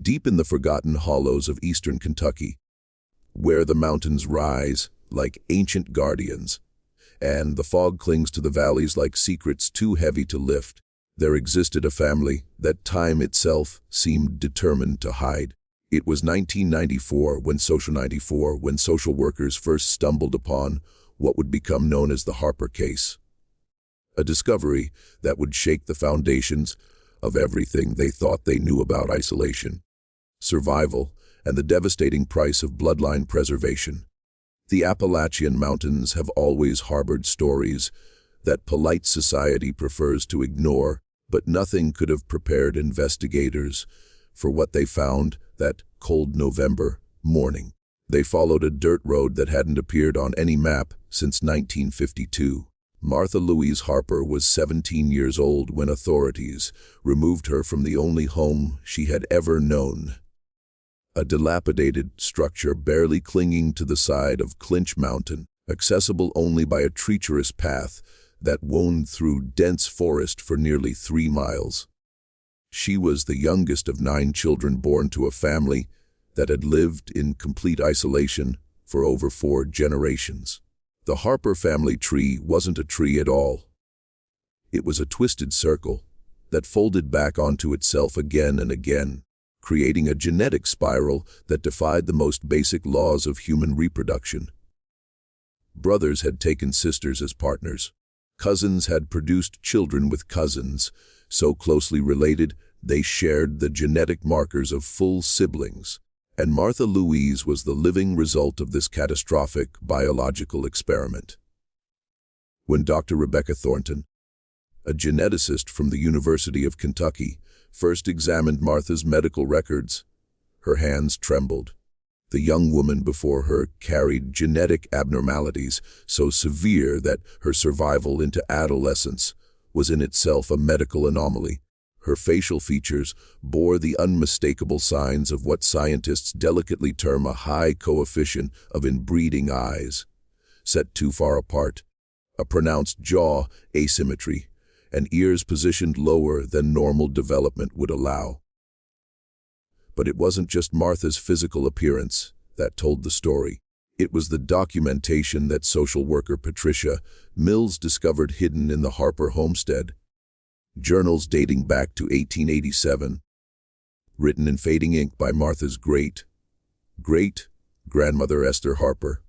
deep in the forgotten hollows of eastern Kentucky, where the mountains rise like ancient guardians, and the fog clings to the valleys like secrets too heavy to lift, there existed a family that time itself seemed determined to hide. It was 1994 when social workers first stumbled upon what would become known as the Harper case. A discovery that would shake the foundations of everything they thought they knew about isolation, survival, and the devastating price of bloodline preservation. The Appalachian Mountains have always harbored stories that polite society prefers to ignore, but nothing could have prepared investigators for what they found that cold November morning. They followed a dirt road that hadn't appeared on any map since 1952. Martha Louise Harper was 17 years old when authorities removed her from the only home she had ever known. A dilapidated structure barely clinging to the side of Clinch Mountain, accessible only by a treacherous path that wound through dense forest for nearly 3 miles. She was the youngest of 9 children born to a family that had lived in complete isolation for over 4 generations. The Harper family tree wasn't a tree at all. It was a twisted circle that folded back onto itself again and again, creating a genetic spiral that defied the most basic laws of human reproduction. Brothers had taken sisters as partners. Cousins had produced children with cousins, so closely related they shared the genetic markers of full siblings. And Martha Louise was the living result of this catastrophic biological experiment. When Dr. Rebecca Thornton, a geneticist from the University of Kentucky, first examined Martha's medical records, her hands trembled. The young woman before her carried genetic abnormalities so severe that her survival into adolescence was in itself a medical anomaly. Her facial features bore the unmistakable signs of what scientists delicately term a high coefficient of inbreeding eyes, set too far apart, a pronounced jaw asymmetry, and ears positioned lower than normal development would allow. But it wasn't just Martha's physical appearance that told the story. It was the documentation that social worker Patricia Mills discovered hidden in the Harper homestead. Journals dating back to 1887, written in fading ink by Martha's great-grandmother Esther Harper,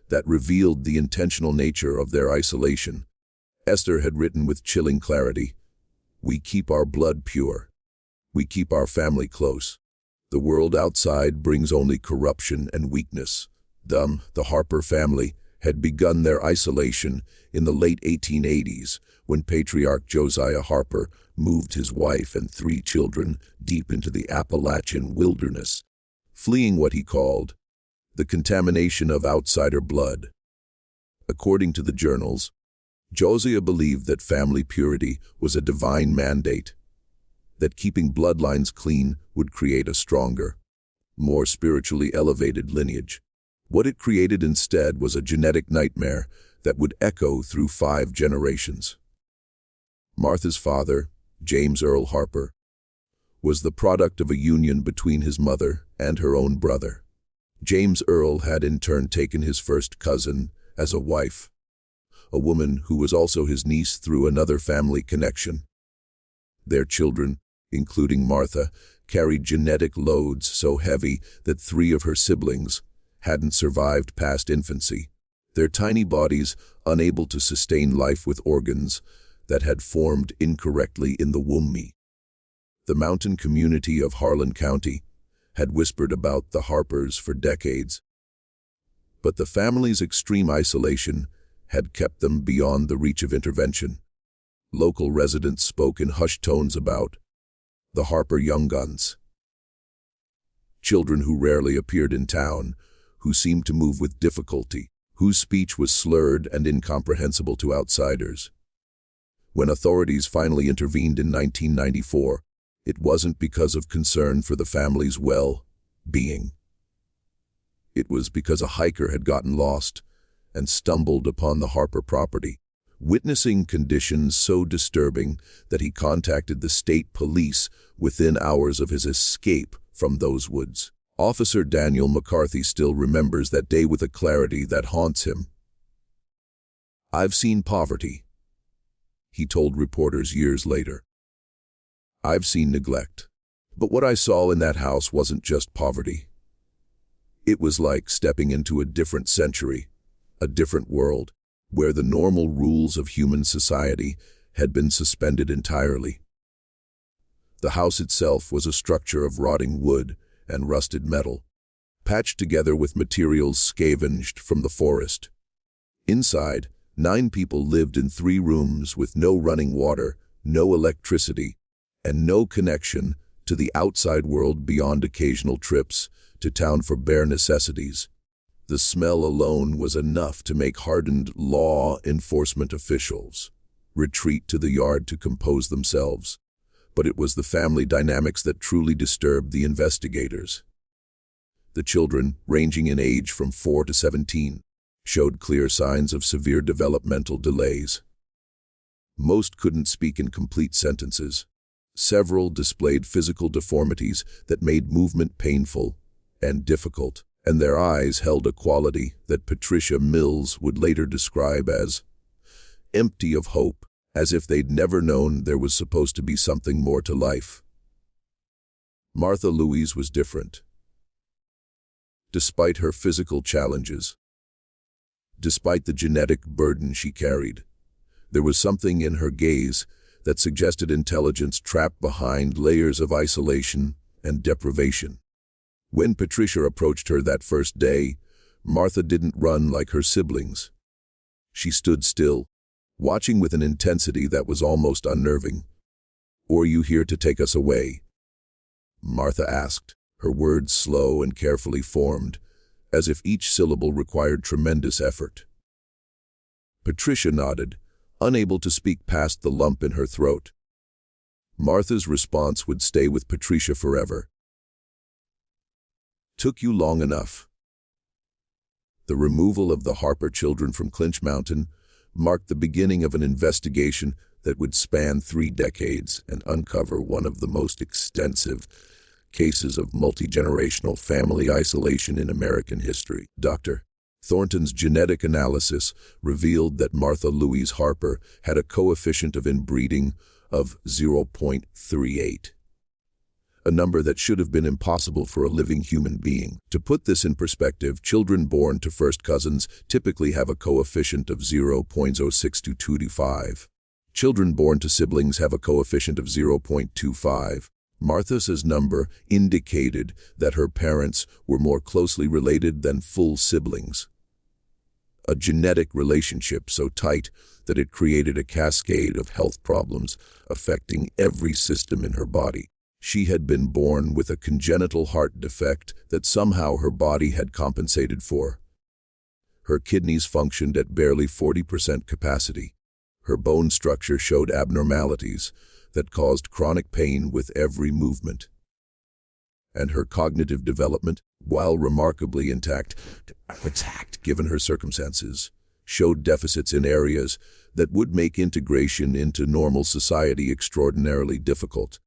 that revealed the intentional nature of their isolation. Esther had written with chilling clarity, "We keep our blood pure. We keep our family close. The world outside brings only corruption and weakness." The Harper family had begun their isolation in the late 1880s when patriarch Josiah Harper moved his wife and 3 children deep into the Appalachian wilderness, fleeing what he called the contamination of outsider blood. According to the journals, Josiah believed that family purity was a divine mandate, that keeping bloodlines clean would create a stronger, more spiritually elevated lineage. What it created instead was a genetic nightmare that would echo through 5 generations. Martha's father, James Earl Harper, was the product of a union between his mother and her own brother. James Earl had in turn taken his first cousin as a wife, a woman who was also his niece through another family connection. Their children, including Martha, carried genetic loads so heavy that 3 of her siblings hadn't survived past infancy, their tiny bodies unable to sustain life with organs that had formed incorrectly in the womb. The mountain community of Harlan County had whispered about the Harpers for decades, but the family's extreme isolation had kept them beyond the reach of intervention. Local residents spoke in hushed tones about the Harper young guns, children who rarely appeared in town, who seemed to move with difficulty, whose speech was slurred and incomprehensible to outsiders. When authorities finally intervened in 1994, it wasn't because of concern for the family's well-being. It was because a hiker had gotten lost and stumbled upon the Harper property, witnessing conditions so disturbing that he contacted the state police within hours of his escape from those woods. Officer Daniel McCarthy still remembers that day with a clarity that haunts him. "I've seen poverty," he told reporters years later. "I've seen neglect. But what I saw in that house wasn't just poverty. It was like stepping into a different century, a different world, where the normal rules of human society had been suspended entirely. The house itself was a structure of rotting wood and rusted metal, patched together with materials scavenged from the forest. Inside, 9 people lived in 3 rooms with no running water, no electricity, and no connection to the outside world beyond occasional trips to town for bare necessities. The smell alone was enough to make hardened law enforcement officials retreat to the yard to compose themselves. But it was the family dynamics that truly disturbed the investigators. The children, ranging in age from 4 to 17, showed clear signs of severe developmental delays. Most couldn't speak in complete sentences. Several displayed physical deformities that made movement painful and difficult, and their eyes held a quality that Patricia Mills would later describe as empty of hope, as if they'd never known there was supposed to be something more to life. Martha Louise was different. Despite her physical challenges, despite the genetic burden she carried, there was something in her gaze that suggested intelligence trapped behind layers of isolation and deprivation. When Patricia approached her that first day, Martha didn't run like her siblings. She stood still, watching with an intensity that was almost unnerving. "Or you here to take us away?" Martha asked, her words slow and carefully formed, as if each syllable required tremendous effort. Patricia nodded, unable to speak past the lump in her throat. Martha's response would stay with Patricia forever. "Took you long enough." The removal of the Harper children from Clinch Mountain marked the beginning of an investigation that would span 3 decades and uncover one of the most extensive cases of multi-generational family isolation in American history. Dr. Thornton's genetic analysis revealed that Martha Louise Harper had a coefficient of inbreeding of 0.38, a number that should have been impossible for a living human being. To put this in perspective, children born to first cousins typically have a coefficient of 0.062225. Children born to siblings have a coefficient of 0.25. Martha's number indicated that her parents were more closely related than full siblings. A genetic relationship so tight that it created a cascade of health problems affecting every system in her body. She had been born with a congenital heart defect that somehow her body had compensated for. Her kidneys functioned at barely 40% capacity. Her bone structure showed abnormalities that caused chronic pain with every movement. And her cognitive development, while remarkably intact given her circumstances, showed deficits in areas that would make integration into normal society extraordinarily difficult.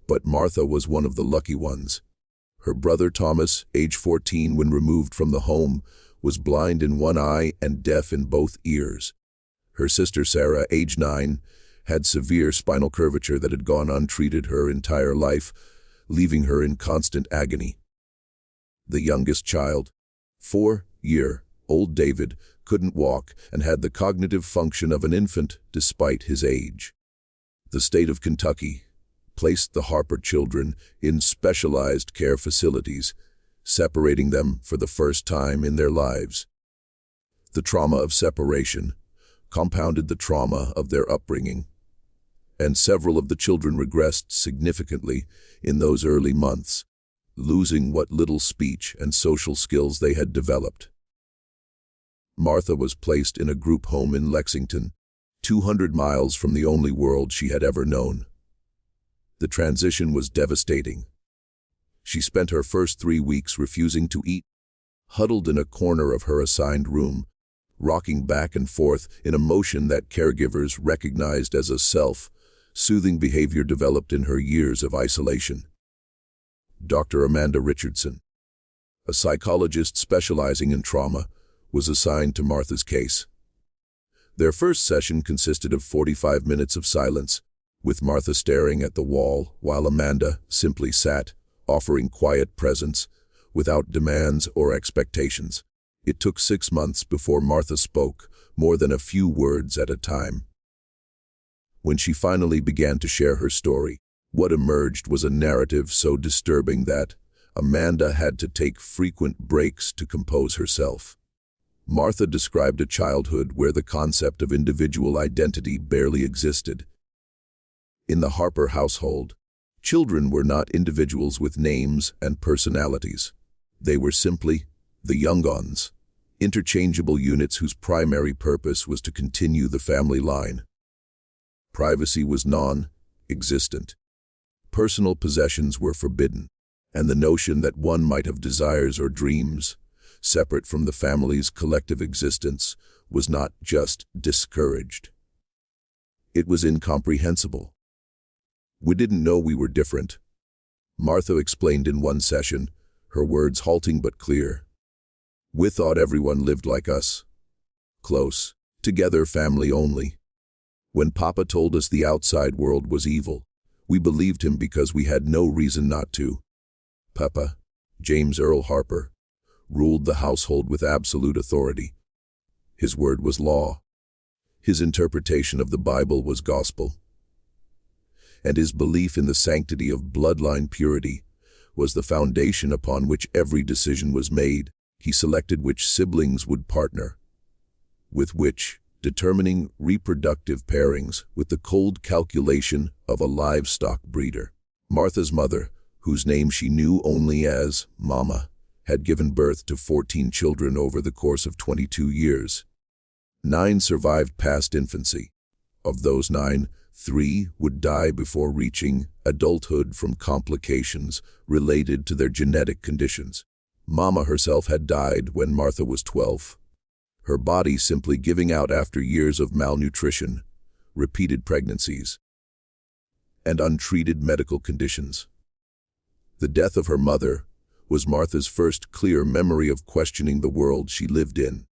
But Martha was one of the lucky ones. Her brother Thomas, age 14 when removed from the home, was blind in one eye and deaf in both ears. Her sister Sarah, age 9, had severe spinal curvature that had gone untreated her entire life, leaving her in constant agony. The youngest child, 4-year-old David, couldn't walk and had the cognitive function of an infant despite his age. The state of Kentucky placed the Harper children in specialized care facilities, separating them for the first time in their lives. The trauma of separation compounded the trauma of their upbringing, and several of the children regressed significantly in those early months, losing what little speech and social skills they had developed. Martha was placed in a group home in Lexington, 200 miles from the only world she had ever known. The transition was devastating. She spent her first 3 weeks refusing to eat, huddled in a corner of her assigned room, rocking back and forth in a motion that caregivers recognized as a self-soothing behavior developed in her years of isolation. Dr. Amanda Richardson, a psychologist specializing in trauma, was assigned to Martha's case. Their first session consisted of 45 minutes of silence, with Martha staring at the wall while Amanda simply sat, offering quiet presence, without demands or expectations. It took 6 months before Martha spoke, more than a few words at a time. When she finally began to share her story, what emerged was a narrative so disturbing that Amanda had to take frequent breaks to compose herself. Martha described a childhood where the concept of individual identity barely existed. In the Harper household, children were not individuals with names and personalities. They were simply the young-uns, interchangeable units whose primary purpose was to continue the family line. Privacy was non-existent. Personal possessions were forbidden, and the notion that one might have desires or dreams, separate from the family's collective existence, was not just discouraged. It was incomprehensible. We didn't know we were different, Martha explained in one session, her words halting but clear. We thought everyone lived like us. Close, together, family only. When Papa told us the outside world was evil, we believed him because we had no reason not to. Papa, James Earl Harper, ruled the household with absolute authority. His word was law. His interpretation of the Bible was gospel. And his belief in the sanctity of bloodline purity was the foundation upon which every decision was made. He selected which siblings would partner with which, determining reproductive pairings with the cold calculation of a livestock breeder. Martha's mother, whose name she knew only as Mama, had given birth to 14 children over the course of 22 years. 9 survived past infancy. Of those 9, 3 would die before reaching adulthood from complications related to their genetic conditions. Mama herself had died when Martha was 12, her body simply giving out after years of malnutrition, repeated pregnancies, and untreated medical conditions. The death of her mother was Martha's first clear memory of questioning the world she lived in.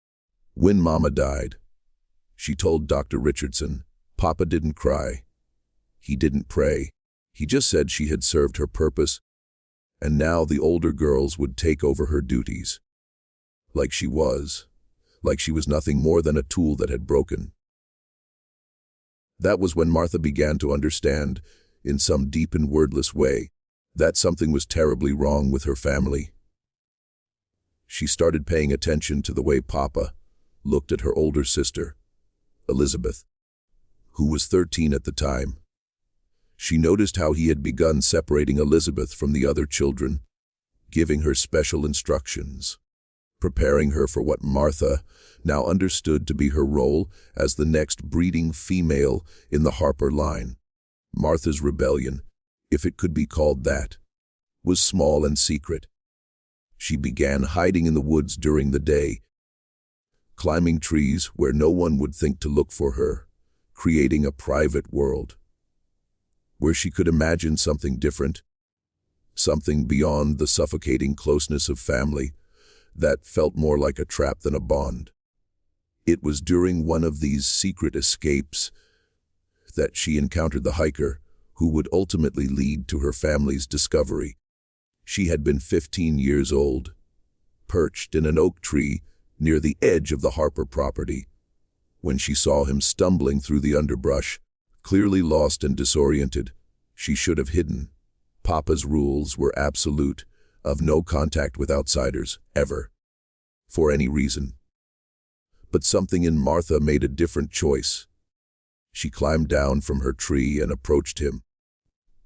When Mama died, she told Dr. Richardson, Papa didn't cry. He didn't pray. He just said she had served her purpose, and now the older girls would take over her duties. Like she was nothing more than a tool that had broken. That was when Martha began to understand, in some deep and wordless way, that something was terribly wrong with her family. She started paying attention to the way Papa looked at her older sister, Elizabeth, who was 13 at the time. She noticed how he had begun separating Elizabeth from the other children, giving her special instructions, preparing her for what Martha now understood to be her role as the next breeding female in the Harper line. Martha's rebellion, if it could be called that, was small and secret. She began hiding in the woods during the day, climbing trees where no one would think to look for her, creating a private world where she could imagine something different, something beyond the suffocating closeness of family that felt more like a trap than a bond. It was during one of these secret escapes that she encountered the hiker who would ultimately lead to her family's discovery. She had been 15 years old, perched in an oak tree near the edge of the Harper property, when she saw him stumbling through the underbrush. Clearly lost and disoriented, she should have hidden. Papa's rules were absolute, of no contact with outsiders, ever, for any reason. But something in Martha made a different choice. She climbed down from her tree and approached him,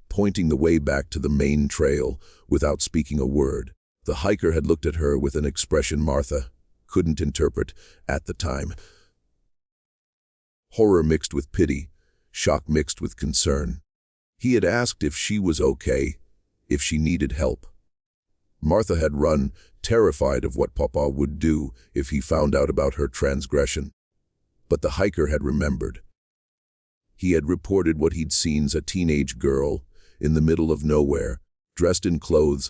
pointing the way back to the main trail without speaking a word. The hiker had looked at her with an expression Martha couldn't interpret at the time. Horror mixed with pity, shock mixed with concern. He had asked if she was okay, if she needed help. Martha had run, terrified of what Papa would do if he found out about her transgression. But the hiker had remembered. He had reported what he'd seen as a teenage girl in the middle of nowhere, dressed in clothes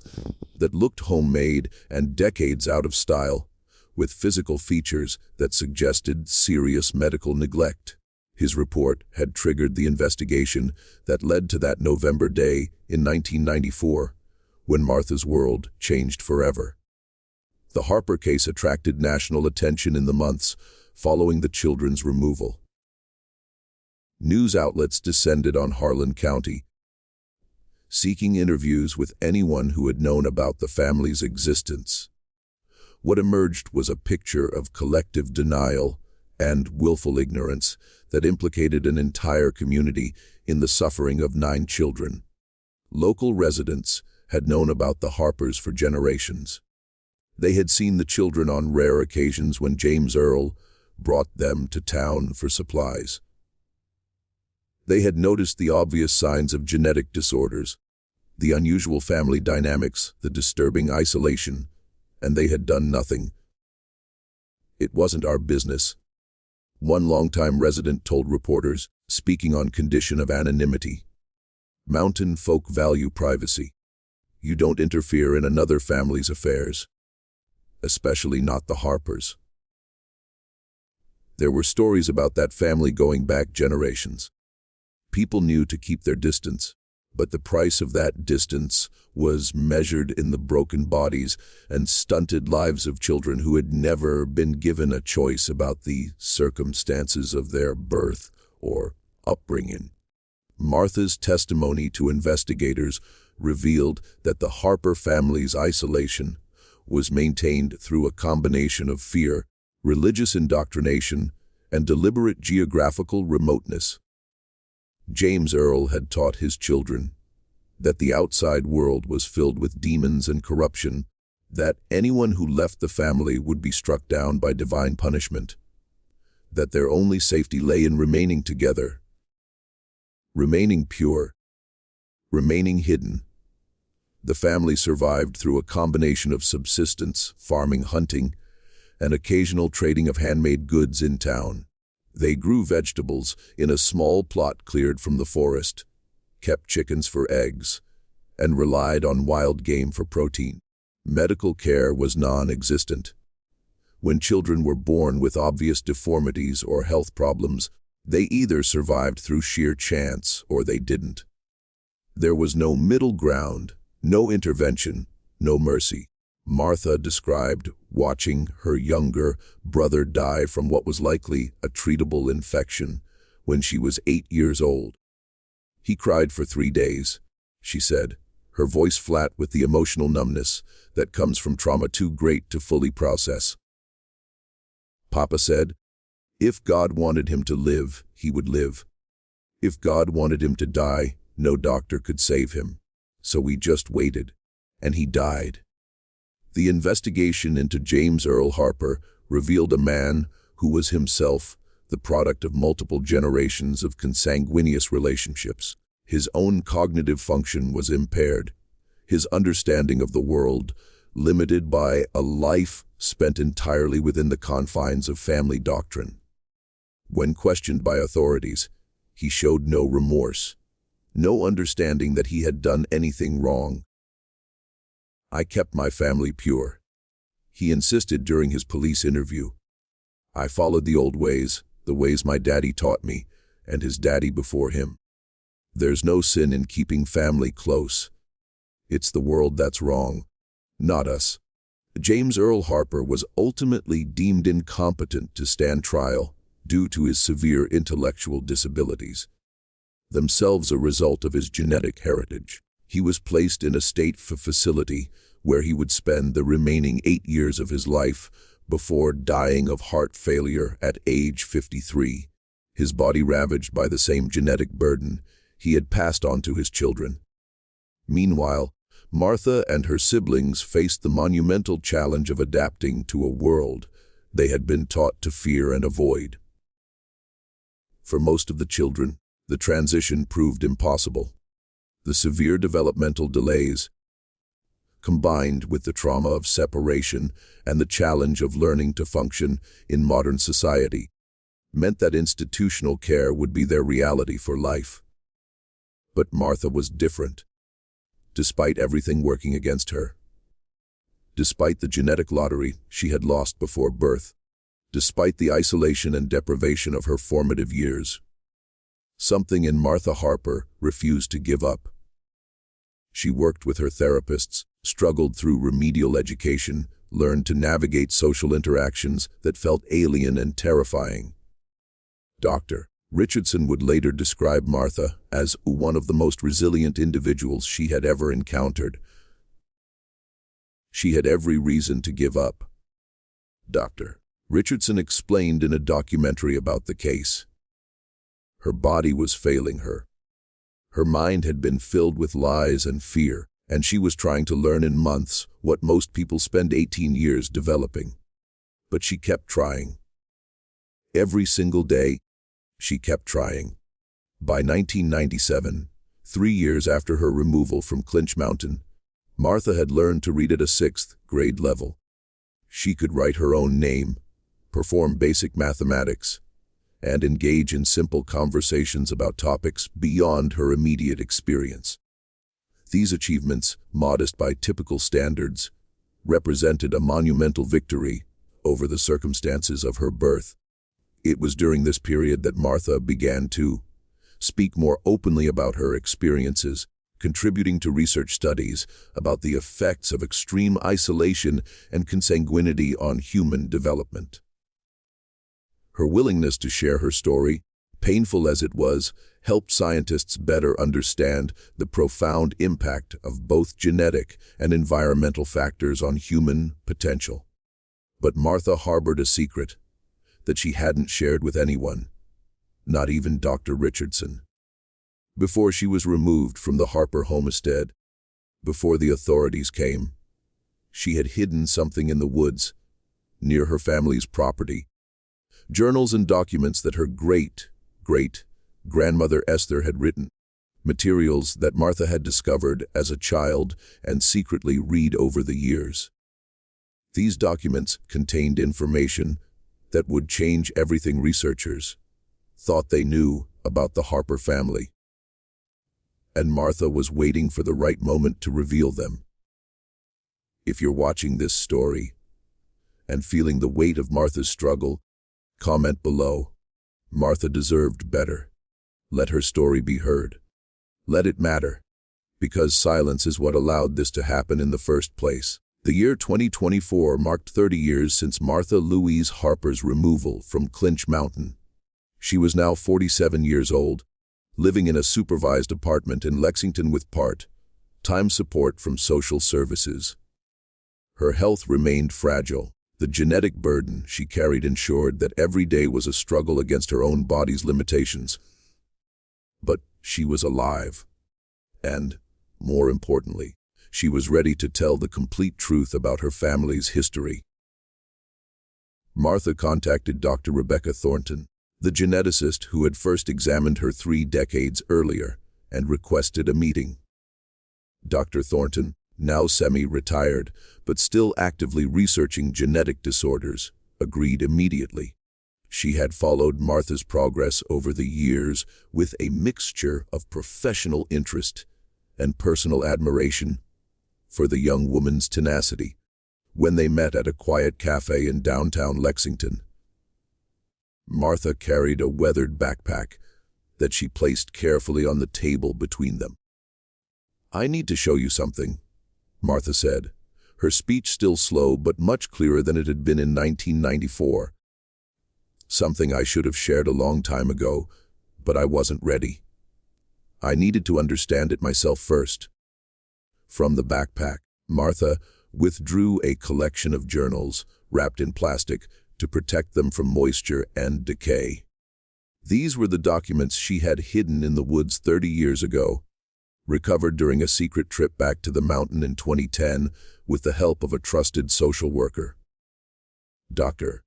that looked homemade and decades out of style, with physical features that suggested serious medical neglect. His report had triggered the investigation that led to that November day in 1994, when Martha's world changed forever. The Harper case attracted national attention in the months following the children's removal. News outlets descended on Harlan County, seeking interviews with anyone who had known about the family's existence. What emerged was a picture of collective denial and willful ignorance that implicated an entire community in the suffering of 9 children. Local residents had known about the Harpers for generations. They had seen the children on rare occasions when James Earl brought them to town for supplies. They had noticed the obvious signs of genetic disorders, the unusual family dynamics, the disturbing isolation, and they had done nothing. "It wasn't our business," one longtime resident told reporters, speaking on condition of anonymity. "Mountain folk value privacy. You don't interfere in another family's affairs, especially not the Harpers." There were stories about that family going back generations. People knew to keep their distance, but the price of that distance was measured in the broken bodies and stunted lives of children who had never been given a choice about the circumstances of their birth or upbringing. Martha's testimony to investigators revealed that the Harper family's isolation was maintained through a combination of fear, religious indoctrination, and deliberate geographical remoteness. James Earl had taught his children that the outside world was filled with demons and corruption, that anyone who left the family would be struck down by divine punishment, that their only safety lay in remaining together, remaining pure, remaining hidden. The family survived through a combination of subsistence, farming, hunting, and occasional trading of handmade goods in town. They grew vegetables in a small plot cleared from the forest, kept chickens for eggs, and relied on wild game for protein. Medical care was non-existent. When children were born with obvious deformities or health problems, they either survived through sheer chance or they didn't. There was no middle ground, no intervention, no mercy. Martha described watching her younger brother die from what was likely a treatable infection when she was 8 years old. "He cried for 3 days, she said, her voice flat with the emotional numbness that comes from trauma too great to fully process. "Papa said, if God wanted him to live, he would live. If God wanted him to die, no doctor could save him. So we just waited, and he died." The investigation into James Earl Harper revealed a man who was himself the product of multiple generations of consanguineous relationships. His own cognitive function was impaired, his understanding of the world limited by a life spent entirely within the confines of family doctrine. When questioned by authorities, he showed no remorse, no understanding that he had done anything wrong. "I kept my family pure," he insisted during his police interview. "I followed the old ways, the ways my daddy taught me, and his daddy before him. There's no sin in keeping family close. It's the world that's wrong, not us." James Earl Harper was ultimately deemed incompetent to stand trial due to his severe intellectual disabilities, themselves a result of his genetic heritage. He was placed in a state facility where he would spend the remaining 8 years of his life before dying of heart failure at age 53, his body ravaged by the same genetic burden he had passed on to his children. Meanwhile, Martha and her siblings faced the monumental challenge of adapting to a world they had been taught to fear and avoid. For most of the children, the transition proved impossible. The severe developmental delays, combined with the trauma of separation and the challenge of learning to function in modern society, meant that institutional care would be their reality for life. But Martha was different. despite everything working against her. Despite the genetic lottery she had lost before birth, despite the isolation and deprivation of her formative years, something in Martha Harper refused to give up. She worked with her therapists, struggled through remedial education, learned to navigate social interactions that felt alien and terrifying. Dr. Richardson would later describe Martha as one of the most resilient individuals she had ever encountered. She had every reason to give up. Dr. Richardson explained in a documentary about the case. Her body was failing her. Her mind had been filled with lies and fear, and she was trying to learn in months what most people spend 18 years developing. But she kept trying. Every single day, she kept trying. By 1997, 3 years after her removal from Clinch Mountain, Martha had learned to read at a 6th grade level. She could write her own name, perform basic mathematics, and engage in simple conversations about topics beyond her immediate experience. These achievements, modest by typical standards, represented a monumental victory over the circumstances of her birth. It was during this period that Martha began to speak more openly about her experiences, contributing to research studies about the effects of extreme isolation and consanguinity on human development. Her willingness to share her story, painful as it was, helped scientists better understand the profound impact of both genetic and environmental factors on human potential. But Martha harbored a secret that she hadn't shared with anyone, not even Dr. Richardson. Before she was removed from the Harper homestead, before the authorities came, she had hidden something in the woods, near her family's property. Journals and documents that her great-great-grandmother Esther had written, materials that Martha had discovered as a child and secretly read over the years. These documents contained information that would change everything researchers thought they knew about the Harper family. And Martha was waiting for the right moment to reveal them. If you're watching this story and feeling the weight of Martha's struggle, comment below. Martha deserved better. Let her story be heard. Let it matter, because silence is what allowed this to happen in the first place. The year 2024 marked 30 years since Martha Louise Harper's removal from Clinch Mountain. She was now 47 years old, living in a supervised apartment in Lexington with part-time support from social services. Her health remained fragile. The genetic burden she carried ensured that every day was a struggle against her own body's limitations. But she was alive. And, more importantly, she was ready to tell the complete truth about her family's history. Martha contacted Dr. Rebecca Thornton, the geneticist who had first examined her 3 decades earlier, and requested a meeting. Dr. Thornton, now semi-retired, but still actively researching genetic disorders, agreed immediately. She had followed Martha's progress over the years with a mixture of professional interest and personal admiration for the young woman's tenacity. When they met at a quiet cafe in downtown Lexington, Martha carried a weathered backpack that she placed carefully on the table between them. "I need to show you something," Martha said, her speech still slow but much clearer than it had been in 1994. "Something I should have shared a long time ago, but I wasn't ready. I needed to understand it myself first." From the backpack, Martha withdrew a collection of journals wrapped in plastic to protect them from moisture and decay. These were the documents she had hidden in the woods 30 years ago, recovered during a secret trip back to the mountain in 2010 with the help of a trusted social worker. Dr.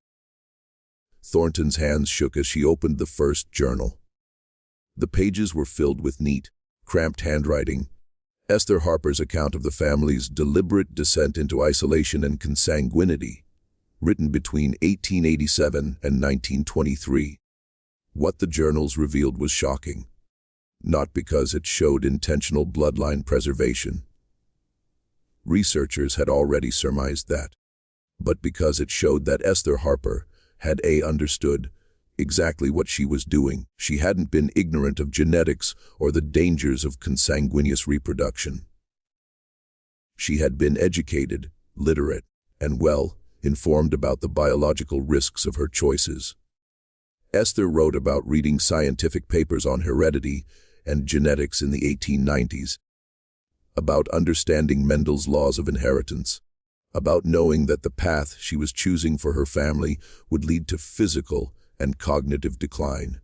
Thornton's hands shook as she opened the first journal. The pages were filled with neat, cramped handwriting, Esther Harper's account of the family's deliberate descent into isolation and consanguinity, written between 1887 and 1923. What the journals revealed was shocking. Not because it showed intentional bloodline preservation, Researchers had already surmised that. But because it showed that Esther Harper had understood exactly what she was doing, she hadn't been ignorant of genetics or the dangers of consanguineous reproduction. She had been educated, literate, and well-informed about the biological risks of her choices. Esther wrote about reading scientific papers on heredity and genetics in the 1890s, about understanding Mendel's laws of inheritance, about knowing that the path she was choosing for her family would lead to physical and cognitive decline.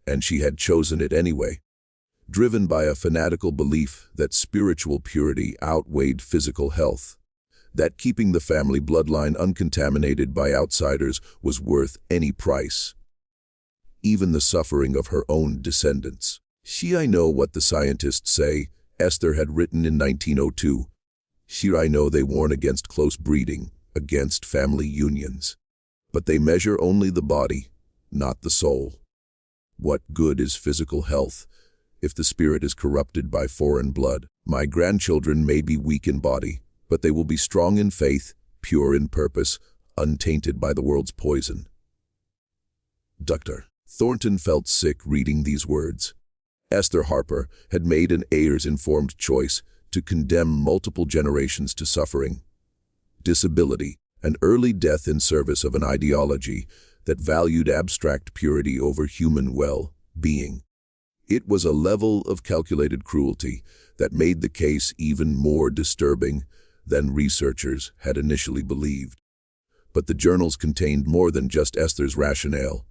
And she had chosen it anyway, driven by a fanatical belief that spiritual purity outweighed physical health, that keeping the family bloodline uncontaminated by outsiders was worth any price, even the suffering of her own descendants. I know what the scientists say, Esther had written in 1902. I know they warn against close breeding, against family unions. But they measure only the body, not the soul. What good is physical health if the spirit is corrupted by foreign blood? My grandchildren may be weak in body, but they will be strong in faith, pure in purpose, untainted by the world's poison. Dr. Thornton felt sick reading these words. Esther Harper had made an heirs-informed choice to condemn multiple generations to suffering, disability, and early death in service of an ideology that valued abstract purity over human well-being. It was a level of calculated cruelty that made the case even more disturbing than researchers had initially believed. But the journals contained more than just Esther's rationale.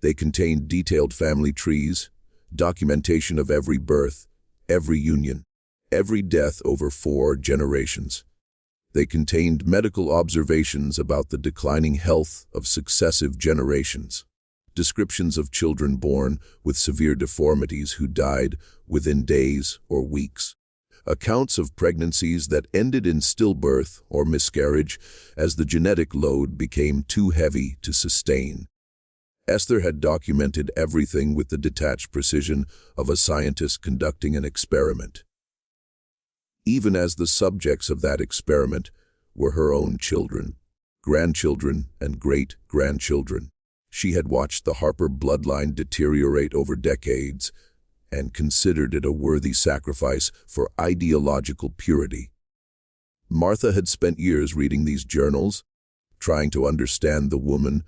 They contained detailed family trees, documentation of every birth, every union, every death over 4 generations. They contained medical observations about the declining health of successive generations, descriptions of children born with severe deformities who died within days or weeks, accounts of pregnancies that ended in stillbirth or miscarriage as the genetic load became too heavy to sustain. Esther had documented everything with the detached precision of a scientist conducting an experiment, even as the subjects of that experiment were her own children, grandchildren, and great-grandchildren. She had watched the Harper bloodline deteriorate over decades and considered it a worthy sacrifice for ideological purity. Martha had spent years reading these journals, trying to understand the woman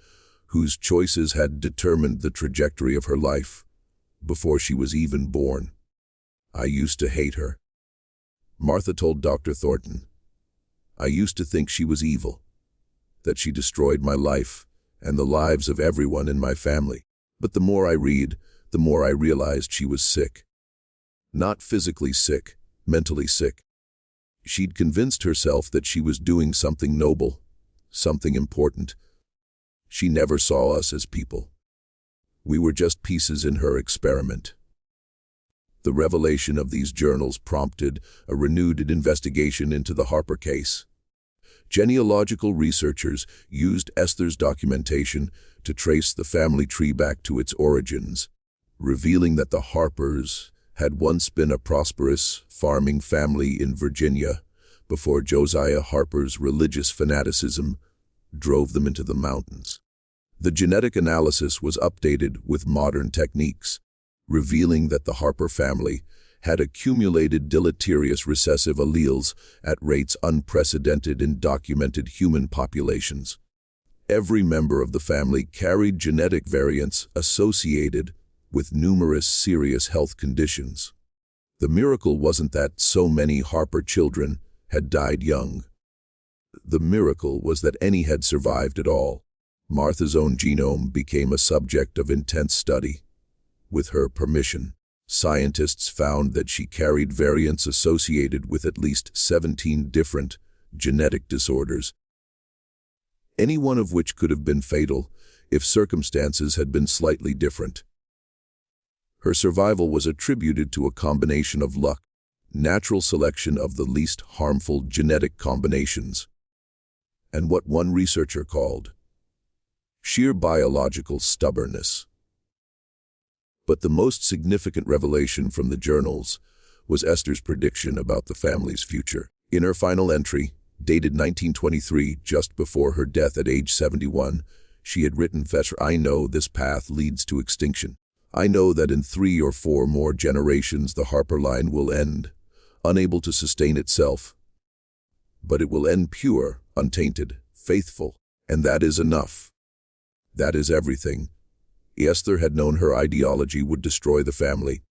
whose choices had determined the trajectory of her life before she was even born. I used to hate her, Martha told Dr. Thornton. I used to think she was evil, that she destroyed my life and the lives of everyone in my family. But the more I read, the more I realized she was sick. Not physically sick, mentally sick. She'd convinced herself that she was doing something noble, something important. She never saw us as people. We were just pieces in her experiment. The revelation of these journals prompted a renewed investigation into the Harper case. Genealogical researchers used Esther's documentation to trace the family tree back to its origins, revealing that the Harpers had once been a prosperous farming family in Virginia before Josiah Harper's religious fanaticism drove them into the mountains. The genetic analysis was updated with modern techniques, revealing that the Harper family had accumulated deleterious recessive alleles at rates unprecedented in documented human populations. Every member of the family carried genetic variants associated with numerous serious health conditions. The miracle wasn't that so many Harper children had died young. The miracle was that any had survived at all. Martha's own genome became a subject of intense study. With her permission, scientists found that she carried variants associated with at least 17 different genetic disorders, any one of which could have been fatal if circumstances had been slightly different. Her survival was attributed to a combination of luck, natural selection of the least harmful genetic combinations, and what one researcher called sheer biological stubbornness. But the most significant revelation from the journals was Esther's prediction about the family's future. In her final entry, dated 1923, just before her death at age 71, she had written, "I know this path leads to extinction. I know that in 3 or 4 more generations the Harper line will end, unable to sustain itself. But it will end pure, untainted, faithful, and that is enough. That is everything." Esther had known her ideology would destroy the family.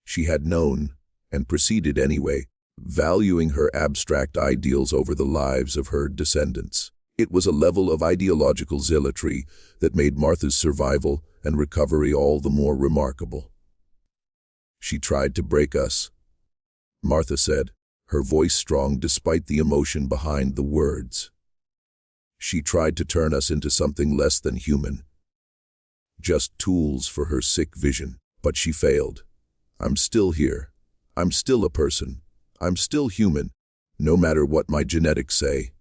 She had known, and proceeded anyway, valuing her abstract ideals over the lives of her descendants. It was a level of ideological zealotry that made Martha's survival and recovery all the more remarkable. "She tried to break us," Martha said, her voice strong despite the emotion behind the words. "She tried to turn us into something less than human, just tools for her sick vision, but she failed. I'm still here. I'm still a person. I'm still human, no matter what my genetics say."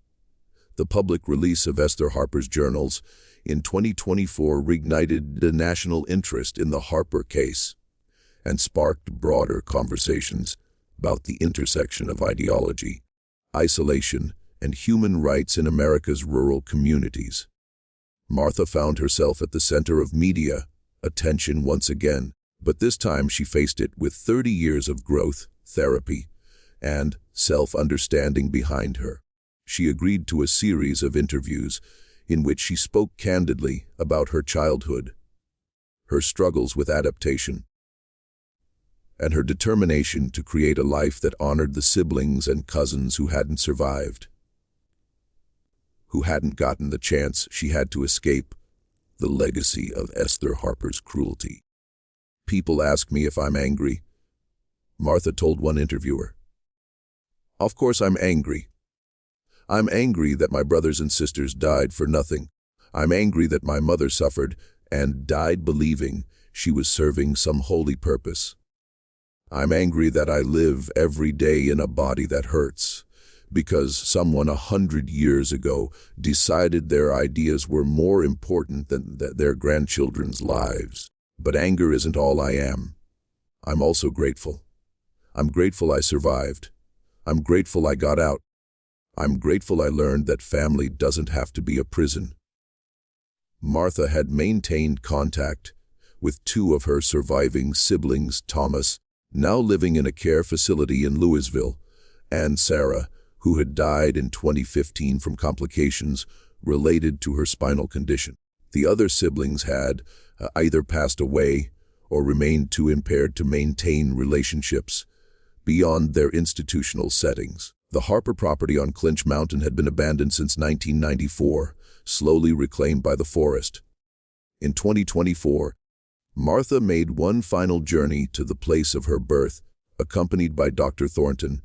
The public release of Esther Harper's journals in 2024 reignited the national interest in the Harper case and sparked broader conversations about the intersection of ideology, isolation, and human rights in America's rural communities. Martha found herself at the center of media attention once again, but this time she faced it with 30 years of growth, therapy, and self-understanding behind her. She agreed to a series of interviews in which she spoke candidly about her childhood, her struggles with adaptation, and her determination to create a life that honored the siblings and cousins who hadn't survived, who hadn't gotten the chance she had to escape the legacy of Esther Harper's cruelty. "People ask me if I'm angry," Martha told one interviewer. "Of course I'm angry. I'm angry that my brothers and sisters died for nothing. I'm angry that my mother suffered and died believing she was serving some holy purpose. I'm angry that I live every day in a body that hurts, because someone 100 years ago decided their ideas were more important than their grandchildren's lives. But anger isn't all I am. I'm also grateful. I'm grateful I survived. I'm grateful I got out. I'm grateful I learned that family doesn't have to be a prison." Martha had maintained contact with 2 of her surviving siblings, Thomas, now living in a care facility in Louisville, and Sarah, who had died in 2015 from complications related to her spinal condition. The other siblings had either passed away or remained too impaired to maintain relationships beyond their institutional settings. The Harper property on Clinch Mountain had been abandoned since 1994, slowly reclaimed by the forest. In 2024, Martha made one final journey to the place of her birth, accompanied by Dr. Thornton,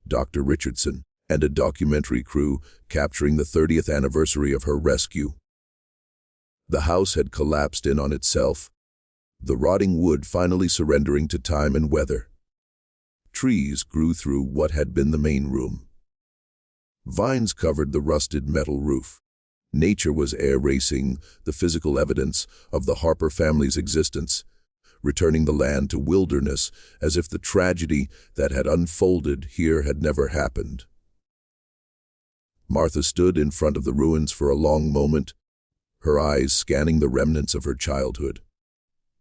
Dr. Richardson, and a documentary crew capturing the 30th anniversary of her rescue. The house had collapsed in on itself, the rotting wood finally surrendering to time and weather. Trees grew through what had been the main room. Vines covered the rusted metal roof. Nature was erasing the physical evidence of the Harper family's existence, returning the land to wilderness as if the tragedy that had unfolded here had never happened. Martha stood in front of the ruins for a long moment, her eyes scanning the remnants of her childhood.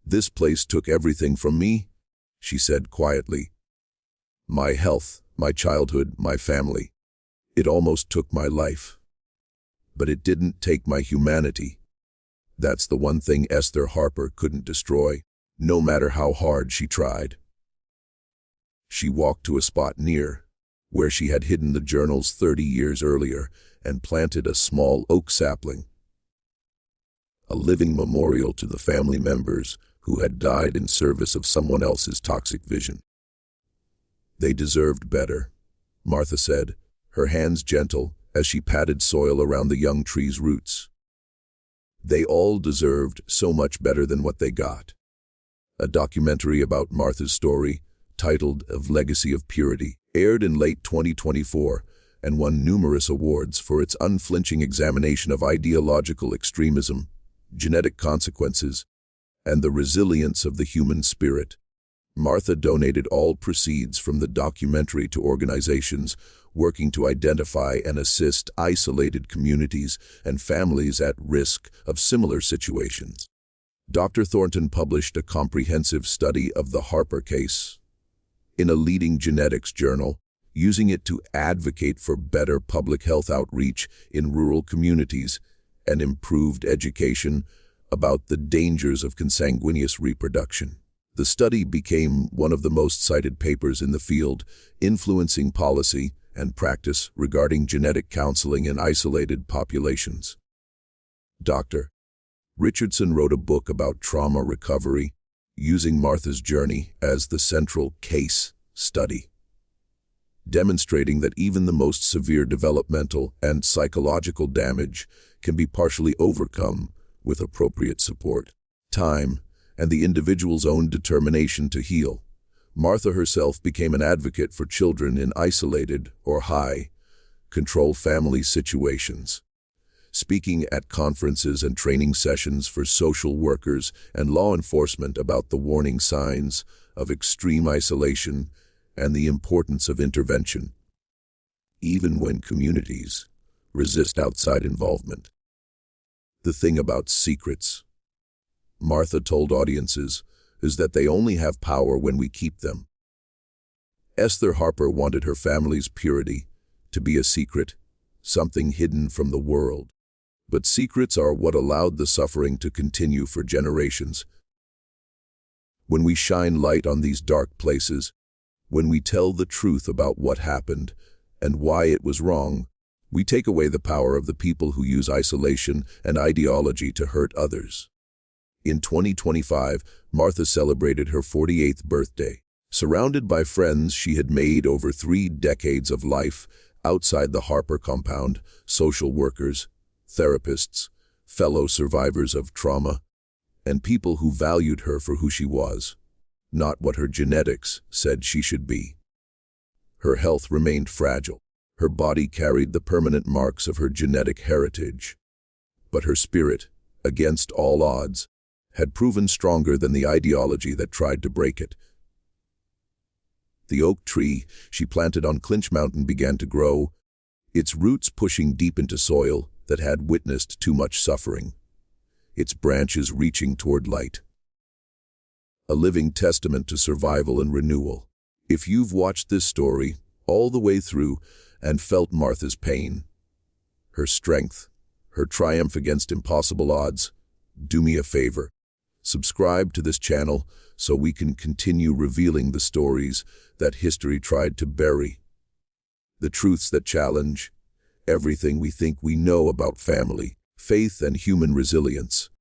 "This place took everything from me," she said quietly. "My health, my childhood, my family. It almost took my life. But it didn't take my humanity. That's the one thing Esther Harper couldn't destroy, no matter how hard she tried." She walked to a spot near, where she had hidden the journals 30 years earlier, and planted a small oak sapling, a living memorial to the family members who had died in service of someone else's toxic vision. "They deserved better," Martha said, her hands gentle as she patted soil around the young tree's roots. "They all deserved so much better than what they got." A documentary about Martha's story, titled "Of Legacy of Purity," aired in late 2024 and won numerous awards for its unflinching examination of ideological extremism, genetic consequences, and the resilience of the human spirit. Martha donated all proceeds from the documentary to organizations working to identify and assist isolated communities and families at risk of similar situations. Dr. Thornton published a comprehensive study of the Harper case in a leading genetics journal, using it to advocate for better public health outreach in rural communities and improved education about the dangers of consanguineous reproduction. The study became one of the most cited papers in the field, influencing policy and practice regarding genetic counseling in isolated populations. Dr. Richardson wrote a book about trauma recovery, using Martha's journey as the central case study, demonstrating that even the most severe developmental and psychological damage can be partially overcome with appropriate support, time, and the individual's own determination to heal. Martha herself became an advocate for children in isolated or high-control family situations, speaking at conferences and training sessions for social workers and law enforcement about the warning signs of extreme isolation and the importance of intervention, even when communities resist outside involvement. The thing about secrets, Martha told audiences, is that they only have power when we keep them. Esther Harper wanted her family's purity to be a secret, something hidden from the world. But secrets are what allowed the suffering to continue for generations. When we shine light on these dark places, when we tell the truth about what happened and why it was wrong, we take away the power of the people who use isolation and ideology to hurt others. In 2025, Martha celebrated her 48th birthday. Surrounded by friends she had made over 3 decades of life outside the Harper compound, social workers, therapists, fellow survivors of trauma, and people who valued her for who she was, not what her genetics said she should be. Her health remained fragile. Her body carried the permanent marks of her genetic heritage. But her spirit, against all odds, had proven stronger than the ideology that tried to break it. The oak tree she planted on Clinch Mountain began to grow, its roots pushing deep into soil that had witnessed too much suffering, its branches reaching toward light. A living testament to survival and renewal. If you've watched this story all the way through and felt Martha's pain, her strength, her triumph against impossible odds, do me a favor. Subscribe to this channel so we can continue revealing the stories that history tried to bury, the truths that challenge everything we think we know about family, faith, and human resilience.